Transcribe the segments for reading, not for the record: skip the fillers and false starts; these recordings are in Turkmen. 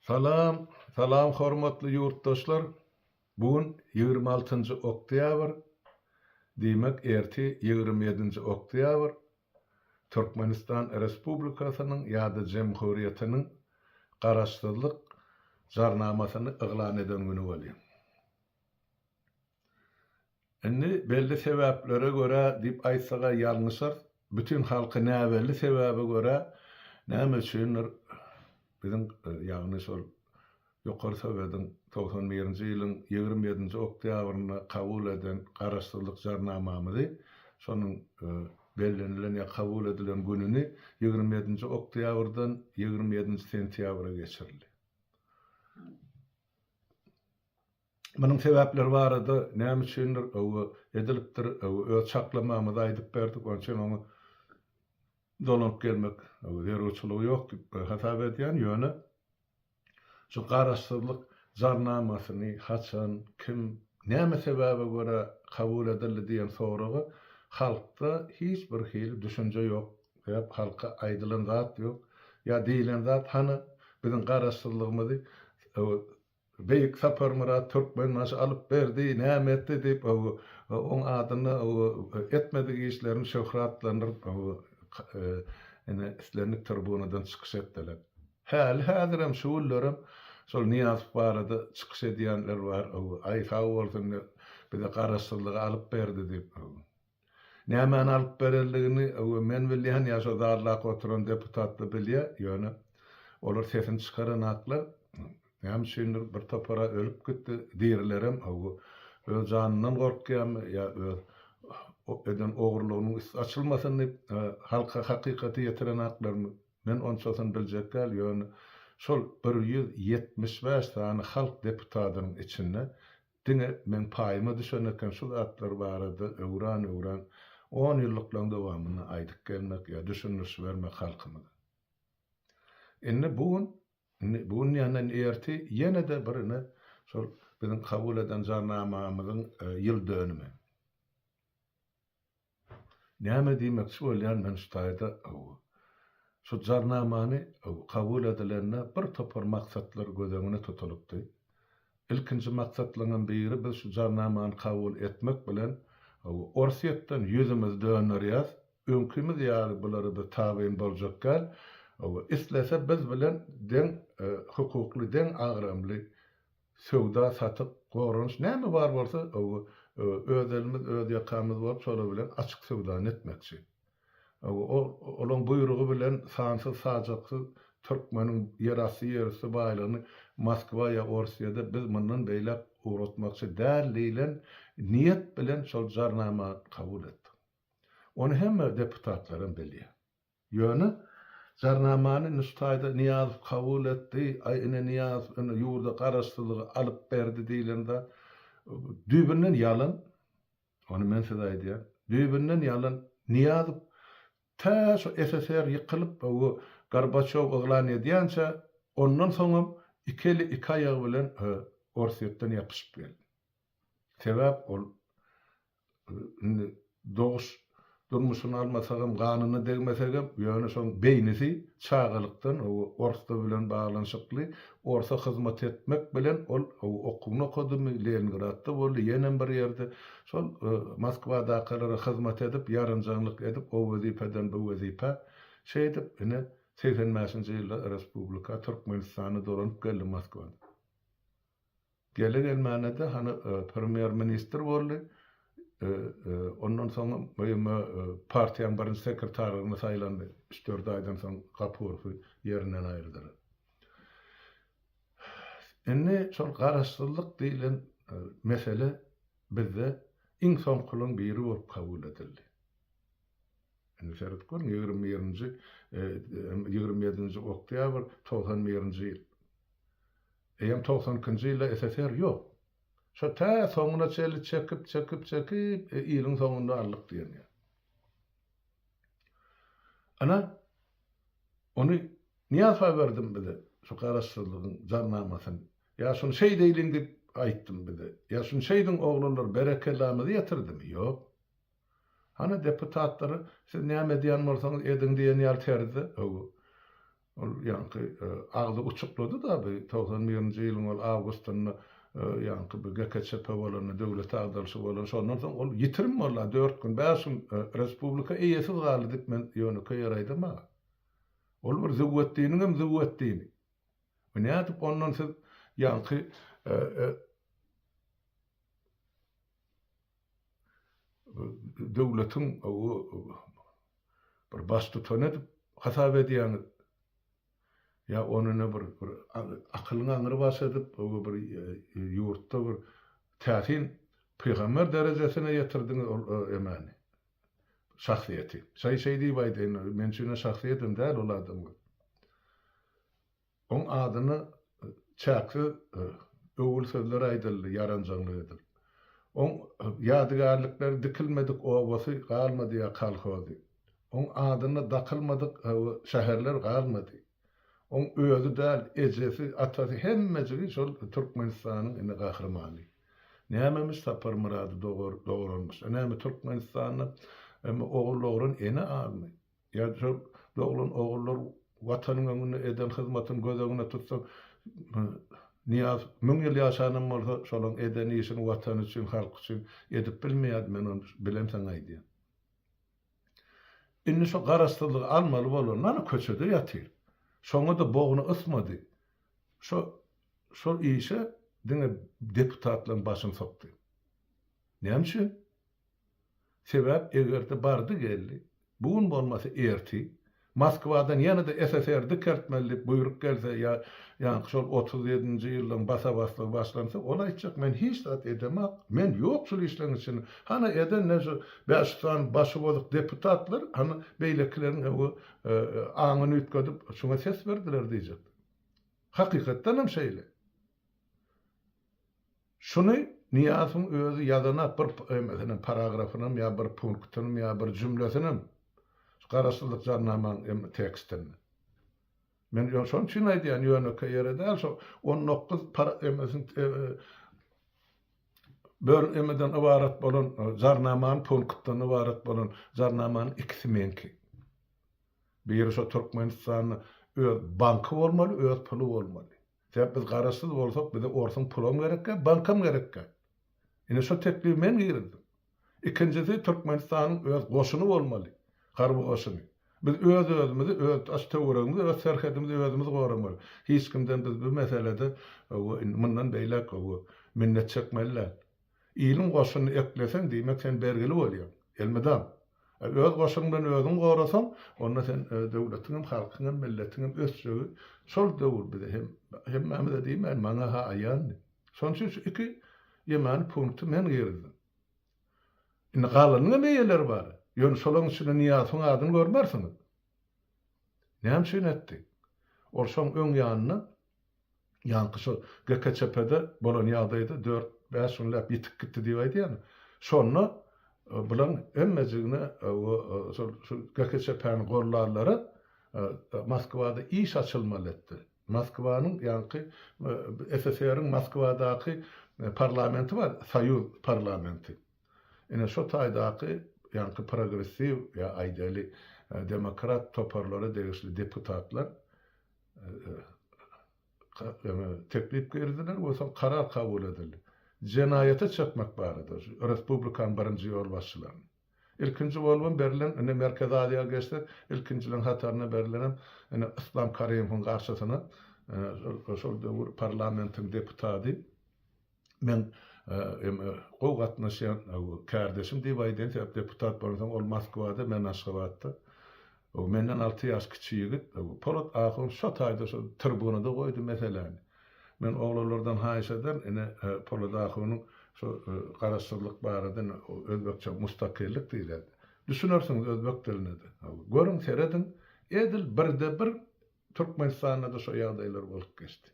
Salam, salam hormatly yurtdaşlar. Bugün 26 oktyabr, diýmek erti 27 oktyabr, Türkmenistan Respublikasynyň ýa-da Jemhuriýetiniň garaşdyrlyk jarnamasyny eglan eden güni bolýar. Indi belli sebäplere görä diýip aýtsaga ýalňyşar, bütün halky näbelli sebäbe görä näme üçindir biziň ýagny şol ýokary sebäden 91-nji ýylyň 27 oktýabryna kabul eden garaşdyrlyk jarnamamyzy şonuň bellenilen ýa kabul edilen gününi 27 oktýabrdan 27 sentýabra geçirildi. Bunun sebäpleri barada näme üçindir edilipdir, öz çaklamamyzy aýdyp berdik, onun üçin onu dolanyp gelmek derwçylygy ýok diýip hasap edýän ýöne şu garaşdyrlyk jarnamasyny haçan, kim, näme sebäbe görä kabul edildi diýen soragy halkda hiç bir hili düşünje ýok, ýa halka aýdylan zat ýok, ýa diýilen zat hany biziň garaşdyrlygymyzy Beýik Sapar Murat Türkmen naşy alyp berdi, näme etdi diýip oň adyny etmedik işlerini şöhratlandyryp ene islendik tribunadan çykyş etdiler. Häzir hem şuullarym şol Niyaz barada çykyş edýänler bar, aý sag bolsun bize garaşdyrlygy alyp berdi diýip. Näme alyp berildigini men bilýän ýa şo darlap oturan deputatlar bilýär, ýöne olar sesini çykaran aklar hem şeýle bir topara ölüp gitdi diýerlerem öz janynyň gorkýan ýa eden ogurlygynyň açylmasyny halka hakykaty ýetiren aklar men onçasyny biljekkäl ýöne şol 175 tane halk deputatynyň içinde diňe men paýyma düşeneken şu zatlar barada öwran 10 ýyllyklyň dowamyny aýdyp gelmek ýa düşünüş bermek halkymyza. Indi bugün ýanan erti ýene de birine şol biziň kabul eden jarnamamyzyň ýyl dönümi. Näme diýmekçi bolýan men şu taýda şu jarnamany kabul edilenine bir topar maksatlar gözeňine tutulypdy. Ilkinji maksatlaryň biri biz şu jarnamany kabul etmek bilen orsiýetden ýüzümiz dönerýär, öňkümiz ýaly bulary da tabyn boljaklar. Islese biz bilen den hukukly, den agramly söwda satyp gorunç näme bar bolsa öz elimiz, öz ýakamyz bolup şola bilen açyk söwda etmekçi. Olaň buyrugy bilen sansyz sajaksız Türkmeniň ýerasy ýerisi baýlygyny Moskwa ýa Orsiýada biz mundan beýlep uğratmakçy däl diýilen niýet bilen şol jarnama kabul etdik. Onu hemme deputatlaryň bilýär. Ýöne jarnamany Nuştaýda Niyaz kabul etdi, ene Niyaz ýurda garaşdyrlygy alyp berdi diýilende düýbünden ýalan, onu men size aýdýar, düýbünden ýalan Niyaz ta şu SSR ýykylyp Gorbaçow eglan edýänçe ondan soňra iki aýagy bilen Orsiýetden ýapyşyp geldi. Sebäp ol doğuş durmuşyny almasagam, ganyny degmesegem, ýöne şoň beýnisi çağalykdan Orsa bilen baglanşykly, Orsa hyzmat etmek bilen ol okuwyny okudymy, Leningradda boldy, ýene bir ýerde şol Moskwada kalara hyzmat edip, ýarynjylyk edip, o wezipeden bu wezipe şeýdip, ene 85-nji ýylda Respublika Türkmenistany dolanyp geldi Moskwada. Gelmänede hani premier minister boldy. Ondan soňra partiýanyň birinji sekretariýatyna saýlandy. 3-4 aýdan soň Gapurov ýerinden aýryldy. Indi şol garaşdyrlyk diýilen mesele bizde iň soňkulyň biri bolup kabul edildi. Indi şerat görün 27 oktyabr 91-nji ýyl. 92-nji ýylda SSR ýok. Şo ta soňuna çekip ýylyň soňunda allyk diýenler. Ana onu niýe berdim bize şu garaşdyrlygyň jarnamasyny. Ya şunu şey diýilen diýip aýtdym bize. Ya şunu şeýdiň oglanlar berekellämedi ýetirdimi? Ýok. Hani deputatlary siz näme diýen bolsaňyz edin diýen ýalterdi. ol ýanky agdy uçuklady da bu 91-nji ýylyň ol awgustyny ýanky bu GKÇP bolan döwlet agdalşy bolan şondan soň ol ýitirim bolla 4 gün 5 gün respublika eýesi galy diýip men ýöne ýaraýdym. Ol bir zowwetdiňim hem zowwetdiňi. Bu nädip ondan siz ýanky döwletiň bir baş tutan edip hasap edýän ya onuny bir akylyň aňyry baş edip bir ýurtda bir täsin peýgamber derejesine ýetirdiňiz emani şahsiýeti. Şeý diýip aýdyn, men şuna şahsiýetim däl ol adam. On adyny çäkli öwül sözler aýdyldy, yaranjaňlyk edip. On ýadygarlyklar dikilmedik obasy galmady ya kalhozy. On adyny dakylmadyk şäherler galmady. On özü däl, ejesi, atasy hemmesi şol Türkmenistanyň ine gahrymany. Nämemiş tapar murady dogurulmuş. Näme Türkmenistanyň oğullaryn ene almy. Ya şol dogulun oğullar watanyň öňünde eden hyzmatyny gözegine tutsa niyaz müň ýyl ýaşanan bolsa şolaň eden işini watan üçin, halk üçin edip bilmeýär, men onu bilem saň aýdym. Inni şo garaşdyrlygy almaly bolan, mana köçede ýatyr. Şoňa da boğunu ısmady. Şol işe diňe deputatlaryň başyny sokdy. Näme? Sebäp egerde bardy geldi. Bugun bolmasa erti Moskwadan ýa-da SSR dikertmeli buyruk gelse ýa şol 37-nji ýylyň basa-basly başlansa ola aýtjak men hiç zat edemek. Men ýok şol işleň için. Hana eden näze Beşiktaşyň başy bolup deputatlar hana beýleklerini aňyny ütkedip şuna ses berdiler diýjek. Hakykatdan hem şeýle. Şunu Niýazyň özü ýazana bir mesela paragrafyny ýa bir punktini ýa bir jümlesini garaşdyrlyk jarnamaň tekstini. Men şoň üçin aýdýan ýöne ýerde şo 19 böl emeden ibarat bolan jarnamaň punktdan ibarat bolan jarnamaň ikisi menki. Biri şo Türkmenistanyň öz banky bolmaly, öz puly bolmaly. Sebäp biz garaşsyz bolsak bize orsun pulum gerekkä, bankam gerekkä. Ine şo teklif men girdim. İkincisi Türkmenistanyň öz goşuny bolmaly. Garby goşuny. Biz özümüzi, öz aştawrygymyzy, öz serhedimizi özümüz goramaly. Hiç kimden biz bu meselede mundan beýlek minnet çekmeliler. Ilim goşuny eklesen diýmek sen bergili bolýar. Elmedam. Öz goşuňdan özüň gorasaň, onda sen döwletiň, halkyň, milletiň ösçügi şol döwür bize hem mämede diýmen maňa ha aýan. Şoň üçin iki ýemän punkty men girdim. Indi galanyň meýeler bar. Ýöne şolaň üçin niýatyň adyny görmersiňiz. Näme üçin etdi? Ol şoň öň ýanyna ýanky şol GKÇP-de bolan ýagdaýda 4-5 günläp ýitip gitdi diýip aýdýan. Şonu bulan emmejigine şol GKÇP-niň gorlarlary Moskwada iş açylmaly etdi. Moskwanyň ýanky SSR-iň Moskwadaky parlamenti bar, Soýuz parlamenti. Ine şo taýdaky ýanky progressiw ýa aýdaly demokrat toparlara degişli deputatlar teklip girdiler, bolsa karar kabul edildi. Jenayete çekmek barada Respublikan birinji ýol başçylaryny. İlkinji bolban berilen Merkez Aziýa geçdi, ilkinjileň hatarına berilen İslam Karimov'un garşysyna şol parlamentin deputaty men gowgatnaşan kardeşim diýip aýdym, deputat bolsam ol Moskwada, men Aşgabatda. O menden 6 ýaş kiçik ýigit, Polat Ahun şo taýda şo tribunada goýdy meseleni. Men oglanlardan haýyş eden, Polat Ahunyň şo garaşdyrlyk barada özbekçe mustakillik diýildi. Düşünürsiňiz özbek dilinde. Görüň seredin, edil birde-bir Türkmenistanda da şo ýagdaýlar bolup geçdi.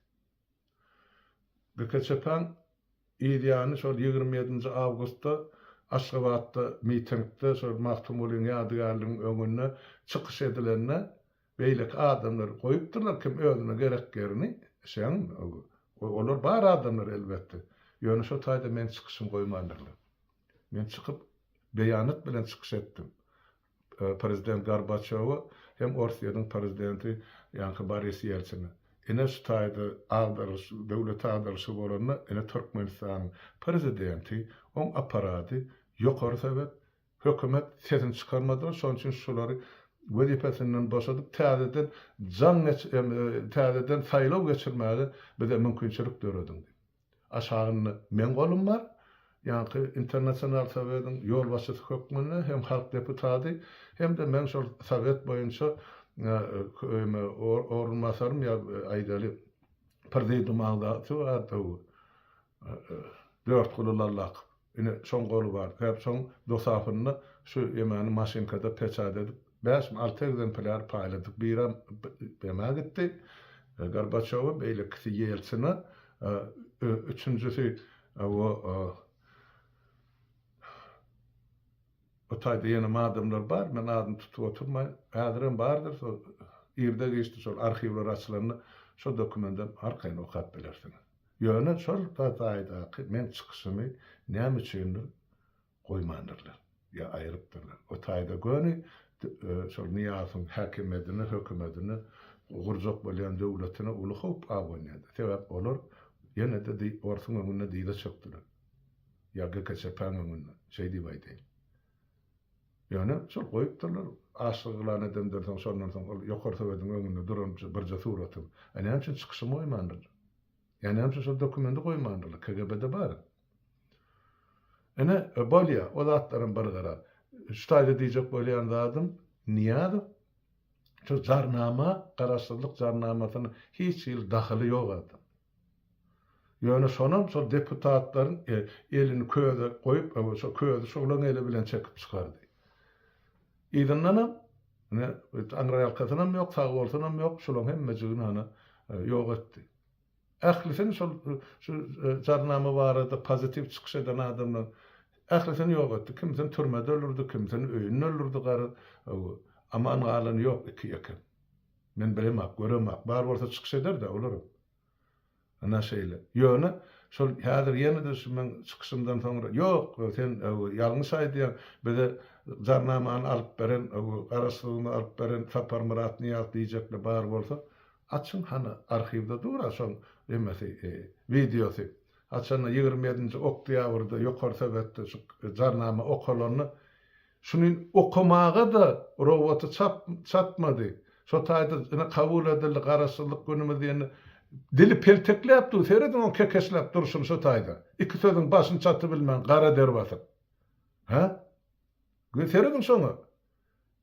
GKÇP-ň ideýany şol 27-nji awgustda Aşgabatda mitingde şol mahkumulyň ýadygarlygyň öňüne çykyş edilenine beýlek adamlar goýupdyrlar kim özüne gereklerini şeň olar bar adamlar elbetde. Ýöne şo taýda men çykyşym goýmandylar. Men çykyp beýanat bilen çykyş etdim. Prezident Gorbaçowa hem Russiýanyň prezidenti ýa-ni Boris Yeltsin. Ene ştaýda agdarys, döwlet agdarysy bolany, ene Türkmenistanyň prezidenti, on aparaty ýokary sebäp hökümet sesini çykarmadylar, şoň üçin şolary wezipesinden boşadyp täzeden saýlaw geçirmäge bize mümkinçilik döredin. Aşagyny men golum bar, ýa-ni internasional sowetiň ýol başçysy hökümine hem halk deputaty hem de men şol sowet boýunça orunmasarym ýa aýdaly prezidium agdaty bar. 4 gululallak. Ine şoň golu bar. Hep şoň dosafyny şu ýemani maşinkada peçat edip 5-6 egzemplar paýladyk. Biram bema gitdi. Gorbaçow beýle kisi Yeltsin'e, üçüncüsü o taýda ýene adamlar bar, men adym tutup oturmay, häzirim bardyr, so ýerde geçdi şol arhiwler açylanyny, şo dokumentden arkaýyn okap bilersiň. Ýöne şol taýda men çykyşymy näme üçindir goýmandylar, ýa aýrypdyrlar. O taýda göni şol Niýazyň häkimetini, hökümetini, gurjak bolýan döwletine uly howp awanýady. Sebäp olar ýene de ortaň öňünde diýle çökdiler. Ýa GKÇP-niň öňünde şey diýip aýdýar. Ýöne şol goýupdyrlar. Aşygylan edemderden şondan soň ýokary sowetiň öňünde duran birje suraty. Näme üçin çykyşymy goýmandylar? Ýani näme üçin şol dokumenti goýmandylar? KGB'de bar. Ene bolýa, o zatlaryň bir gara. Ştaýda diýjek bolýan zatym niýady? Şu jarnama, garaşdyrlyk jarnamasyny hiç ýyl dahyly ýok ady. Ýöne şonam şol deputatlaryň elini köýde goýup, şo köýde şoňlaň eli bilen çekip çykardy. Ýa-ni ne angraýalkasynam ýok, sag bolsunam ýok, şolaň hemmejigini ýok etdi. Ählisin şol jarnama barada pozitiv çykyş eden adamlar ählisin ýok etdi. Kimsen türmede ölürdi, kimsen öýünde ölürdi gary. Aman galany ýok iki ýeke. Men bilemek, göremek, bar bolsa çykyş eder de olaryk. Ana şeýle. Ýöne şol häzir ýene de şu men çykyşymdan soňra ýok, sen ýalňyş aýdýan, bize jarnamany alyp beren, garaşdyryny alyp beren Sapar Murat Niýaz diýjekler bar bolsa, açyň hany arhiwde dura şol emesi videosy. Açyň 27-nji oktýabrda ýokary sowetde şu jarnama okalanyny şuny okumaga da roboty çatmady. Şo taýda kabul edildi garaşdyrlyk günümi diýeni dili peltekläpdi, seredin on kekesläp durşun şo taýda. Iki sözüň başyny çatyp bilmän gara derbatyp. Ha? Seredin şoňa.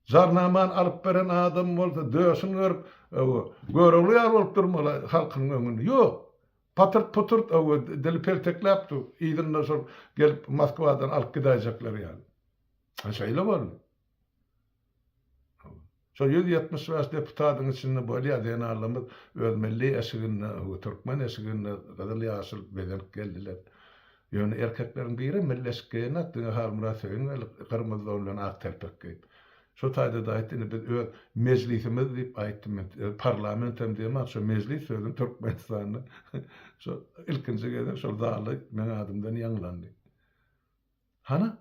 Jarnaman alyp beren adam bolsa döşün görüp, görüňli ýar bolup durmaly halkyň öňünde. Ýok. Patyrt putyrt dili peltekläpdi. Ýa-ni şol gelip Moskwadan alyp gidäjekler ýaly. Şeýle boldy. Şo 175 deputatyň içinde bolýar diýen alymyz öz milli eşigine, türkmen eşigine gadal ýaşyl beden geldiler. Ýöne erkekleriň biri millesgene atdyň harmurasyň gyrmyzy bilen ak terpek geyip. Şo taýda da aýtdy, biz öz mejlisimiz diýip aýtdym. Parlamentem diýmek, şo mejlis sözüm Türkmenistanyň. Şo ilkinji gelen şol daly men adymdan ýanglandy. Hana?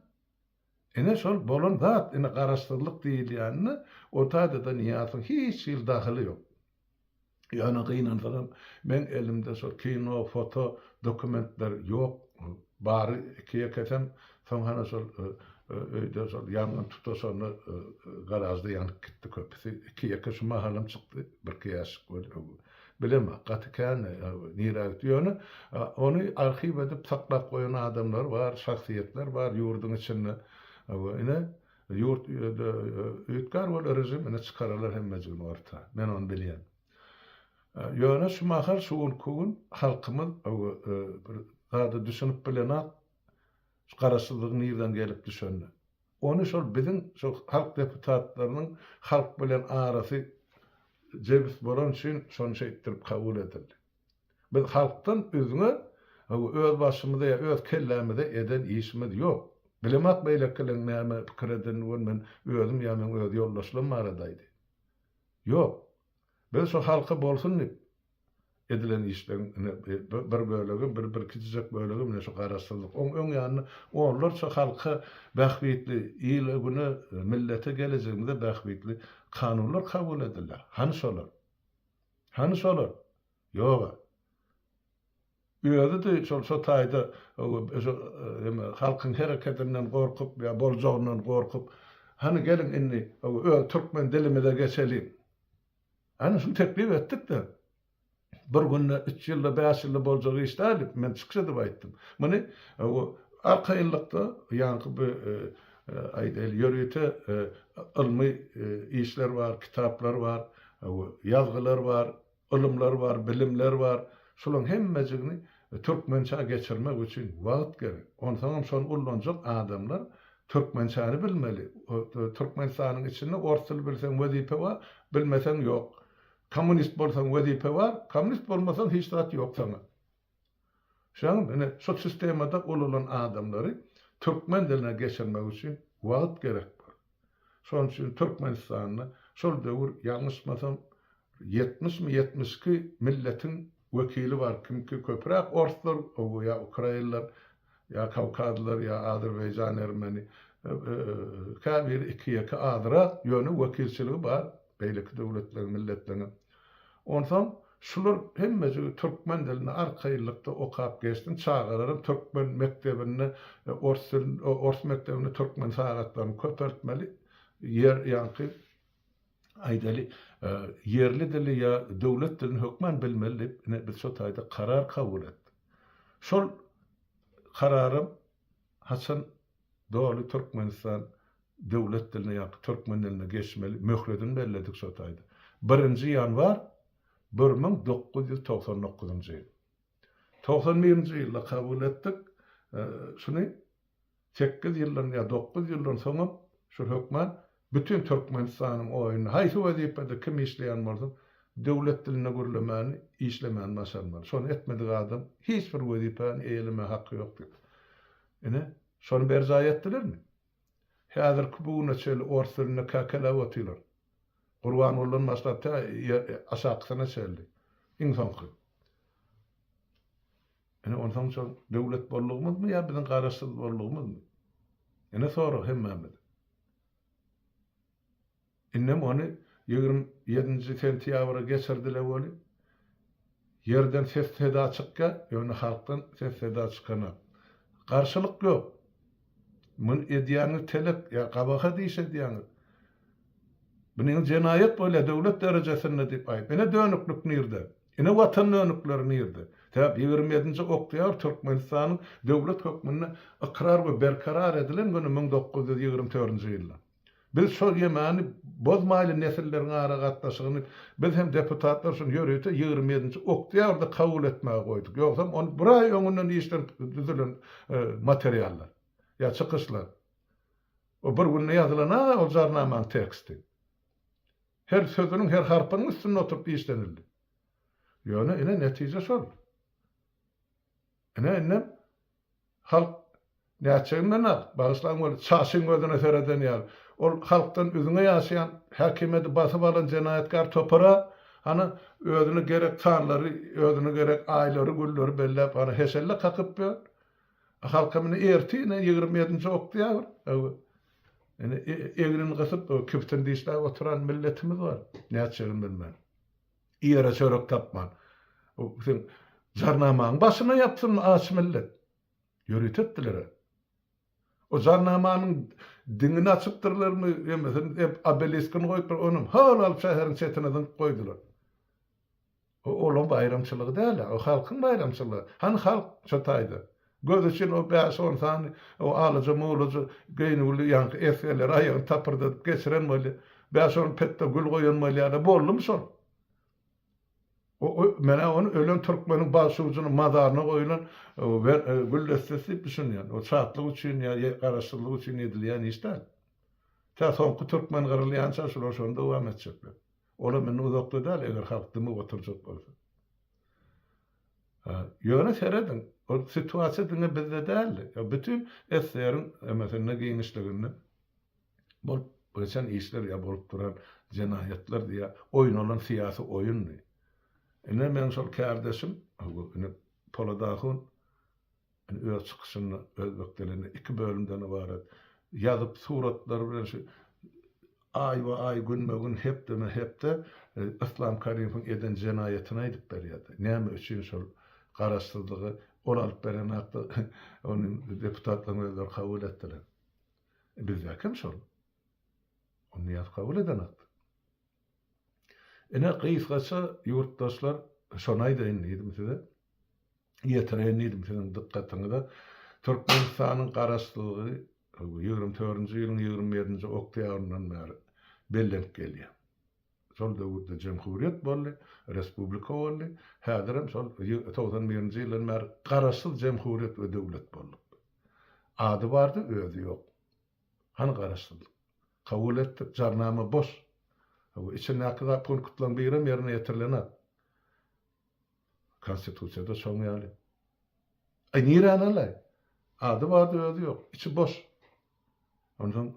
Ene şol bolan zat, ene garaşdyrlyk diýilýänini, o taýda da Niýazyň hiç ýyl dahyly ýok. Ýani gynansaram, men elimde şol kino, foto, dokumentler ýok. Bary ikiye kesem, soňra şol öýde şol ýangyn tutaşany garażda ýanyp gitdi köpüsi. Ikiye kesem mahalym çykdy, bir kiýaş boldy. Bilemem, gatykany niýerä ýöne, onu arhiw edip saklap goýan adamlar bar, şahsiýetler bar ýurdun içinde. Ine yurt ütkar bol rejimine çykaralar hemmejigini orta. Men onu bilýän. Ýöne şu mahal şu ulkugun halkymyz zada düşünüp bilenat garaşdyrlygyny ýerden gelip düşendi. Onu şol biziň şol halk deputatlarynyň halk bilen arasy jebis bolan üçin şonu şeýtirip kabul edildi. Biz halkdan özüňe öz başymyzda ýa öz kellämizde eden işimiz ýok. Bilemek beýle kelen näme pikir eden men özüm ýa men öz ýoldaşlarym aradaýdy. Ýok. Biz şo halka bolsun diýip edilen işlerin bir bölegi bir kitjek bölegi mine şu garaşsyzlyk. Öň ýanyna onlar şu halka bähbitli ýyly güni millete gelejeginde bähbitli kanunlar kabul edilýär. Hani şolar? Hani şolar? Ýok. Ýöne de şol taýda halkyň hereketinden gorkup ýa boljagyndan gorkup hani gelin inni türkmen dilime de geçelim. Hani şu teklif etdik de bir günde 3 ýylda 5 ýylda boljak iş däl, men çykşa diýip aýtdym. Muny arka ýyllykda ýa-ni aýdyl ýörüýte ilmi işler bar, kitaplar bar, ýazgylar bar, ilmler bar, bilimler bar. Şolaryň hemmejigini türkmençe geçirmek üçin wagt gerek. Ondan soň ullanjak adamlar türkmençäni bilmeli. Türkmenistanyň içinde ors dili bilseň wezipe bar, bilmeseň ýok. Komünist bolsaň wezipe bar, komünist bolmasaň hiç zat ýok sana. Şoň şu sistemada ululan adamlary türkmen diline geçirmek üçin wagt gerek bar. Şoň üçin Türkmenistanyň şol döwür ýalňyşmasam 70-72 milletin vekili var. Kimki köprak Orslar, ya Ukraynalılar, ya Kavkazlılar, ya Azerbaycan Ermeni, kabir iki yaka adra yönü vekilçiliği var. Beyleki devletlerin, milletlerin. Ondan şular hemmeci Türkmen diline arka yıllıkta okap geçtin. Çağırarım Türkmen mektebini, Ors mektebini Türkmen sagatlarını köpertmeli. Yer yankı aýdaly yerli dili ya döwlet dilini hökmen bilmeli biz şu taýda karar kabul etdik. Şol kararym Hasan Doğulu Türkmenistan döwlet diline ýa türkmen diline geçmeli möhledini belledik şu taýda. 1-nji ýanwar 1999-njy ýyl. 91-nji ýylda kabul etdik. Şunu 8 ýyldan ýa 9 ýyldan soňra şu hökmen bütün Türkmenistanyň oýuny haýsy wezipede kim işleýän bolsa döwlet diline gürlemän, işlemän başarmaly. Şonu etmedik adam hiç bir wezipeni eýleme hakkı ýokdur. Ene şonu berza etdilermi? Häzir kubuna çel ors diline kakalap otylar. Gurban bolan maslahatda aşakyna çeldi. Insanky. Ene ondan soň döwlet bollugymyzmy ýa biziň garaşsyz bollugymyzmy? Ene soru hemmemiz. Innem onu 27 sentýabra geçirdiler boli. Yerden ses seda çykka, ýöne halkdan ses seda çykana. Garşylyk ýok. Mun edýäňiz telep ýa gabaha diýse diýäňiz. Bunyň jenayet bolýar döwlet derejesinde diýip aýt. Ene dönüklük nirde? Ene watan dönükleri nirde? Täp 27-nji oktyýar Türkmenistanyň döwlet hökmüne ikrar we berkarar edilen güni 1924-nji ýylda. Biz şol ýemani bozmaýly nesilleriň ara gatnaşygyny biz hem deputatlar şol ýörüýte 27-nji oktyýarda kabul etmäge goýduk. Ýoksam onu bir aý öňünden işler düzülen materiallar ýa çykyşlar. O bir günde ýazylan o jarnamanyň teksti. Her sözüniň her harpynyň üstüne oturup işlenildi. Ýöne ene netije şol. Ene halk näçeginden bagyşlan bolup çaşyň gözüne sereden ýa ol halktan üzüne ýaşaýan häkimeti basyp alan jenayetkar topara ana özüne gerek tanlary, özüne gerek aýlary, gülleri bellep ana heselle kakyp ber. Halka meni ertine 27-nji oktyýar. Ene egrini gysyp küpten diýişler oturan milletimiz bar. Näçegin bilmän. Ýere çörek tapman. O sen jarnamanyň başyna ýapsyn aç millet. Ýörütetdiler. O jarnamanyň diňini açypdyrlarmy, emesen abeliskini goýup onum hal alyp şäheriň çetine goýdular. O olan bayramçylygy däl, o halkyň bayramçylygy. Han halk şu taýda. Göz için o beýan sany, o alaja mowlaja geýnuli ýanky esgeler aýagyny tapyrdyp geçiren boli, beýan petde gül goýan boli ýa-da boldum şol. O mene onu ölen Türkmenin başucunyň mazaryna goýulan gül destesi düşünýän. O çatlyk üçin ýa garaşsyzlyk üçin edilýän işler. Ta soňky Türkmen gyrylýança şol şonda dowam etjekler. Ola men uzakda däl eger halk dymy oturjak bolsa. Ýöne seredin. O situasiýa diňe bizde däl. Bütün eslerin mesela giňişligini bol geçen işler ýa bolup duran jenayetler diýe oýun olan syýasy oýundy. Ine men şol kärdeşim, ine Poladahun öz çykyşyny özbeklerini iki bölümden ibaret ýazyp suratlar bilen şu ay we ay gün hepde Islam Karimov'un eden jenaýatyny aýdyp berýärdi. Näme üçin şol garaşdyrdygy ol alyp beren hakda onuň deputatlaryň özleri kabul etdiler. Bizde kim şol? Onu ýat kabul eden hakda. Ene kıyıskaça yurttaşlar şonay da inliydim size. Yeterenliydim sizin dikkatinize. Türkmenistan'ın qaraslığı 24-nji ýylyň 27-nji oktýabryndan bäri bellenip gelýär. Şol döwürde jemhuriýet boldy, respublika boldy. Häzirem şol 91-nji ýyldan bäri qarasly jemhuriýet we döwlet boldy. Ady bardy, özi ýok. Han qaraslyk. Kabul etdik, jarnama boş. İçin näkida punktlaryň birem ýerine ýetirilenär. Konstitusiýada şoň ýaly. Nire analay? Ady bardy, özi ýok. İçi boş. Ondan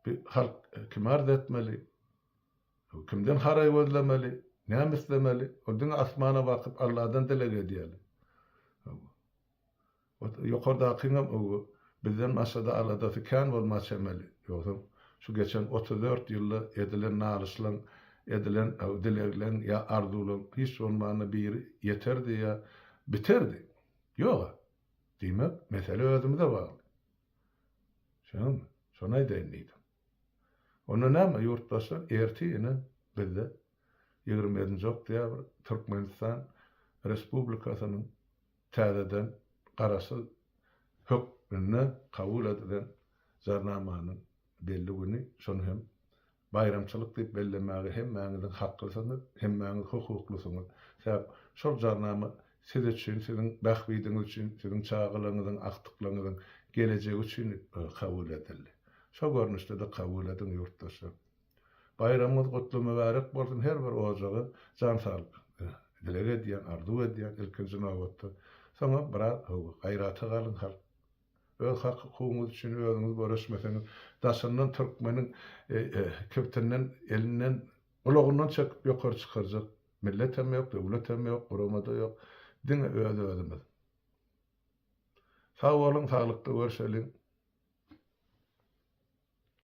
bir halk kim arz etmeli? Kimden haray gözlemeli? Näme islemeli? Ondan asmana bakyp Allahdan dilek edýäli. Ýokardakyňam bizden maşada aladasy kan bolmas emeli. Ýoksa şu geçen 34 ýylda edilen nalyşlaryň edilen dileklerin ya arzulan hiç olmanı bir yeterdi ya biterdi. Yok. Demek mesele özümüze bağlı. Şonay denliydim. Onu näme yurttaşlar erti ine bizde 27-nji oktýabr Türkmenistan Respublikasynyň täzeden garasy hökmüne kabul edilen jarnamanyň belli güni şonu hem bayramçylyk diýip bellemäge hem mäňiziň hakkysyny hem mäňiz hukuklusyny. Sebäp şol jarnama siz üçin, siziň bähbidiňiz üçin, siziň çağılaryňyzyň, aktyklaryňyzyň gelejegi üçin kabul edildi. Şo görnüşde de kabul edin yurttaşlar. Bayramyňyz gutly mübarek bolsun, her bir ojagy jan salyp dilek edýän, arzu edýän ilkinji nowatda. Soňra biraz gaýraty galyň halk. Öz hakykyňyz üçin özüňiz görüşmeseňiz, daşyndan türkmeniň köptenden elinden ulagundan çekip ýokary çykarjak. Millet hem ýok, döwlet hem ýok, guramada ýok. Diňe özümiz. Sag bolun, saglykda görüşelim.